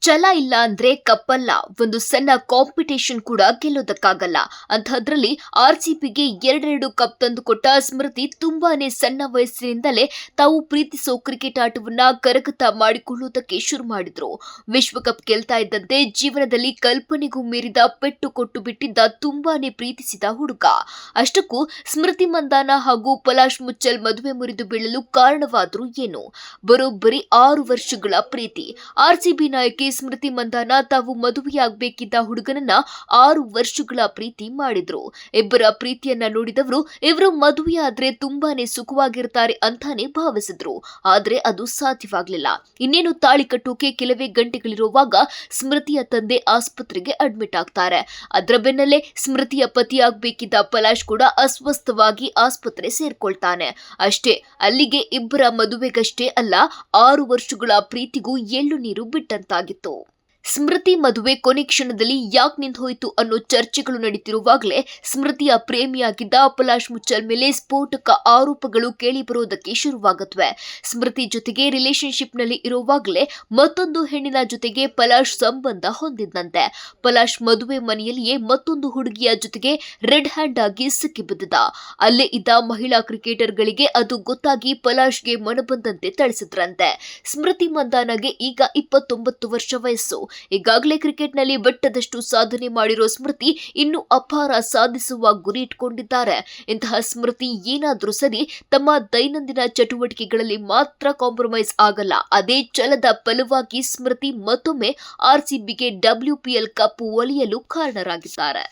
ಛಲ ಇಲ್ಲ ಅಂದ್ರೆ ಕಪ್ಪಲ್ಲ. ಒಂದು ಸಣ್ಣ ಕಾಂಪಿಟೇಷನ್ ಕೂಡ ಗೆಲ್ಲೋದಕ್ಕಾಗಲ್ಲ. ಅಂಥದ್ರಲ್ಲಿ ಆರ್ಸಿಬಿಗೆ ಎರಡೆರಡು ಕಪ್ ತಂದುಕೊಟ್ಟ ಸ್ಮೃತಿ ತುಂಬಾನೇ ಸಣ್ಣ ವಯಸ್ಸಿನಿಂದಲೇ ತಾವು ಪ್ರೀತಿಸೋ ಕ್ರಿಕೆಟ್ ಆಟವನ್ನ ಕರಗತ ಮಾಡಿಕೊಳ್ಳುವುದಕ್ಕೆ ಶುರು ಮಾಡಿದ್ರು. ವಿಶ್ವಕಪ್ ಗೆಲ್ತಾ ಇದ್ದಂತೆ ಜೀವನದಲ್ಲಿ ಕಲ್ಪನೆಗೂ ಮೀರಿದ ಪೆಟ್ಟು ಕೊಟ್ಟು ಬಿಟ್ಟಿದ್ದ ತುಂಬಾನೇ ಪ್ರೀತಿಸಿದ ಹುಡುಗ. ಅಷ್ಟಕ್ಕೂ ಸ್ಮೃತಿ ಮಂದಾನ ಹಾಗೂ ಪಲಾಶ್ ಮುಚ್ಚಲ್ ಮದುವೆ ಮುರಿದು ಬೀಳಲು ಕಾರಣವಾದ್ರು ಏನು? ಬರೋಬ್ಬರಿ 6 ವರ್ಷಗಳ ಪ್ರೀತಿ. ಆರ್ಸಿಬಿ ನಾಯಕಿ ಸ್ಮೃತಿ ಮಂದಾನ ತಾವು ಮದುವೆಯಾಗಬೇಕಿದ್ದ ಹುಡುಗನನ್ನ 6 ವರ್ಷಗಳ ಪ್ರೀತಿ ಮಾಡಿದ್ರು. ಇಬ್ಬರ ಪ್ರೀತಿಯನ್ನ ನೋಡಿದವರು ಇವರು ಮದುವೆಯಾದ್ರೆ ತುಂಬಾನೇ ಸುಖವಾಗಿರ್ತಾರೆ ಅಂತಾನೆ ಭಾವಿಸಿದ್ರು. ಆದ್ರೆ ಅದು ಸಾಧ್ಯವಾಗ್ಲಿಲ್ಲ. ಇನ್ನೇನು ತಾಳಿ ಕಟ್ಟೋಕೆ ಕೆಲವೇ ಗಂಟೆಗಳಿರುವಾಗ ಸ್ಮೃತಿಯ ತಂದೆ ಆಸ್ಪತ್ರೆಗೆ ಅಡ್ಮಿಟ್ ಆಗ್ತಾರೆ. ಅದರ ಬೆನ್ನಲ್ಲೇ ಸ್ಮೃತಿಯ ಪತಿಯಾಗಬೇಕಿದ್ದ ಪಲಾಶ್ ಕೂಡ ಅಸ್ವಸ್ಥವಾಗಿ ಆಸ್ಪತ್ರೆ ಸೇರ್ಕೊಳ್ತಾನೆ. ಅಷ್ಟೇ, ಅಲ್ಲಿಗೆ ಇಬ್ಬರ ಮದುವೆಗಷ್ಟೇ ಅಲ್ಲ 6 ವರ್ಷಗಳ ಪ್ರೀತಿಗೂ ಎಳ್ಳು ನೀರು ಬಿಟ್ಟಂತಾಗಿತ್ತು. ಸ್ಮೃತಿ ಮದುವೆ ಕೊನೆ ಕ್ಷಣದಲ್ಲಿ ಯಾಕೆ ನಿಂತು ಹೋಯಿತು ಅನ್ನೋ ಚರ್ಚೆಗಳು ನಡೀತಿರುವಾಗಲೇ ಸ್ಮೃತಿಯ ಪ್ರೇಮಿಯಾಗಿದ್ದ ಪಲಾಶ್ ಮುಚ್ಚಲ್ ಮೇಲೆ ಸ್ಫೋಟಕ ಆರೋಪಗಳು ಕೇಳಿ ಬರೋದಕ್ಕೆ ಶುರುವಾಗುತ್ತವೆ. ಸ್ಮೃತಿ ಜೊತೆಗೆ ರಿಲೇಶನ್ಶಿಪ್ ನಲ್ಲಿ ಇರುವಾಗಲೇ ಮತ್ತೊಂದು ಹೆಣ್ಣಿನ ಜೊತೆಗೆ ಪಲಾಶ್ ಸಂಬಂಧ ಹೊಂದಿದ್ದಂತೆ. ಪಲಾಶ್ ಮದುವೆ ಮನೆಯಲ್ಲಿಯೇ ಮತ್ತೊಂದು ಹುಡುಗಿಯ ಜೊತೆಗೆ ರೆಡ್ ಹ್ಯಾಂಡ್ ಆಗಿ ಸಿಕ್ಕಿಬಿದ್ದಿದ್ದ. ಅಲ್ಲೇ ಇದ್ದ ಮಹಿಳಾ ಕ್ರಿಕೆಟರ್ಗಳಿಗೆ ಅದು ಗೊತ್ತಾಗಿ ಪಲಾಶ್ಗೆ ಮನಬಂದಂತೆ ಥಳಿಸಿದ್ರಂತೆ. ಸ್ಮೃತಿ ಮಂದಾನಗೆ ಈಗ 29 ವರ್ಷ ವಯಸ್ಸು. ಈಗಾಗಲೇ ಕ್ರಿಕೆಟ್ನಲ್ಲಿ ಬೆಟ್ಟದಷ್ಟು ಸಾಧನೆ ಮಾಡಿರೋ ಸ್ಮೃತಿ ಇನ್ನೂ ಅಪಾರ ಸಾಧಿಸುವ ಗುರಿ ಇಟ್ಕೊಂಡಿದ್ದಾರೆ. ಇಂತಹ ಸ್ಮೃತಿ ಏನಾದ್ರೂ ಸರಿ, ತಮ್ಮ ದೈನಂದಿನ ಚಟುವಟಿಕೆಗಳಲ್ಲಿ ಮಾತ್ರ ಕಾಂಪ್ರಮೈಸ್ ಆಗಲ್ಲ. ಅದೇ ಛಲದ ಫಲವಾಗಿ ಸ್ಮೃತಿ ಮತ್ತೊಮ್ಮೆ ಆರ್ಸಿಬಿಗೆ WPL ಕಪ್ ಒಲಿಯಲು ಕಾರಣರಾಗಿದ್ದಾರೆ.